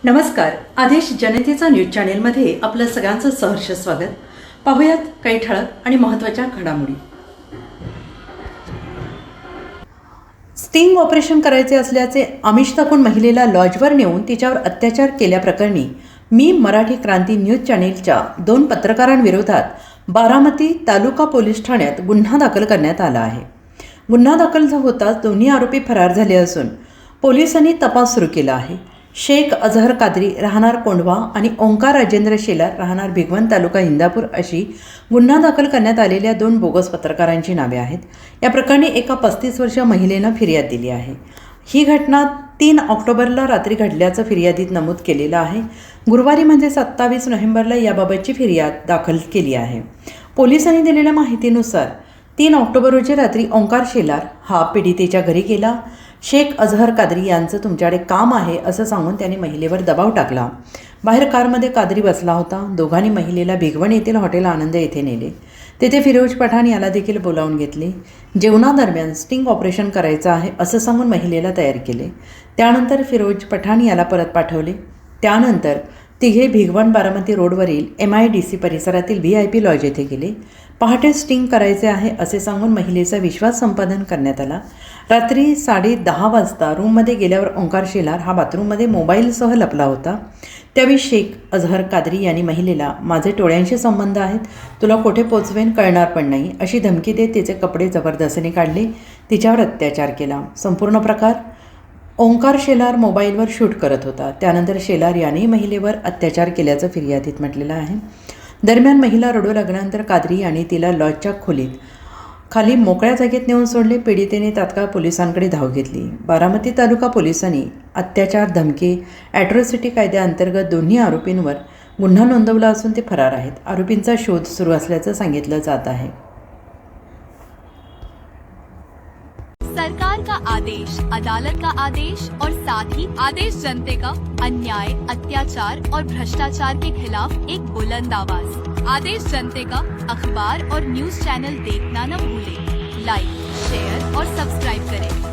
नमस्कार. आदेश जनतेचा न्यूज चॅनेलमध्ये आपलं सगळ्यांचं सहर्ष स्वागत. पाहूयात काही ठळक आणि महत्त्वाच्या घडामोडी. स्टिंग ऑपरेशन करायचे असल्याचे आमिष दाखवून महिलेला लॉजवर नेऊन तिच्यावर अत्याचार केल्याप्रकरणी मी मराठी क्रांती न्यूज चॅनेलच्या 2 पत्रकारांविरोधात बारामती तालुका पोलीस ठाण्यात गुन्हा दाखल करण्यात आला आहे. गुन्हा दाखल होताच दोन्ही आरोपी फरार झाले असून पोलिसांनी तपास सुरू केला आहे. शेख अझहर कादरी राहणार कोंढवा आणि ओंकार राजेंद्र शेलार राहणार भिगवण तालुका इंदापूर अशी गुन्हा दाखल करण्यात आलेल्या 2 बोगस पत्रकारांची नावे आहेत. या प्रकरणी एका 35 वर्षीय महिलेनं फिर्याद दिली आहे. ही घटना 3 ऑक्टोबरला रात्री घडल्याचं फिर्यादीत नमूद केलेलं आहे. गुरुवारी म्हणजे 27 नोव्हेंबरला याबाबतची फिर्याद दाखल केली आहे. पोलिसांनी दिलेल्या माहितीनुसार 3 ऑक्टोबर रोजी रात्री ओंकार शेलार हा पीडितेच्या घरी गेला. शेख अझहर कादरी यांचं तुमच्याकडे काम आहे असं सांगून त्याने महिलेवर दबाव टाकला. बाहेर कारमध्ये कादरी बसला होता. दोघांनी महिलेला भिगवण येथील हॉटेल आनंद येथे नेले. तेथे फिरोज पठाण याला देखील बोलावून घेतले. जेवणादरम्यान स्टिंग ऑपरेशन करायचं आहे असं सांगून महिलेला तयार केले. त्यानंतर फिरोज पठाण याला परत पाठवले. त्यानंतर तिघे भिगवण बारामती रोडवरील MIDC परिसरातील VIP लॉज येथे गेले. पहाटे स्टिंग करायचे आहे असे सांगून महिलेचा विश्वास संपादन करण्यात आला. रात्री 10:30 वाजता रूममध्ये गेल्यावर ओंकार शेलार हा बाथरूममध्ये मोबाईलसह लपला होता. त्यावेळी शेख अझहर कादरी यांनी महिलेला माझे टोळ्यांशी संबंध आहेत, तुला कुठे पोचवेन कळणार पण नाही अशी धमकी देत तिचे कपडे जबरदस्तीने काढले. तिच्यावर अत्याचार केला. संपूर्ण प्रकार ओंकार शेलार मोबाईलवर शूट करत होता. त्यानंतर शेलार याने महिलेवर अत्याचार केल्याचं फिर्यादीत म्हटलेलं आहे. दरम्यान महिला रडू लागल्यानंतर कादरी यांनी तिला लॉजच्या खोलीत खाली मोकळ्या जागेत नेऊन सोडले. पीडितेने तात्काळ पोलिसांकडे धाव घेतली. बारामती तालुका पोलिसांनी अत्याचार धमकी ॲट्रॉसिटी कायद्याअंतर्गत दोन्ही आरोपींवर गुन्हा नोंदवला असून ते फरार आहेत. आरोपींचा शोध सुरू असल्याचं सांगितलं जात आहे. सरकार का आदेश, अदालत का आदेश और साथ ही आदेश जनते का अन्याय, अत्याचार और भ्रष्टाचार के खिलाफ एक बुलंद आवाज. आदेश जनते का अखबार और न्यूज चैनल देखना न भूलें. लाइक, शेयर और सब्सक्राइब करें.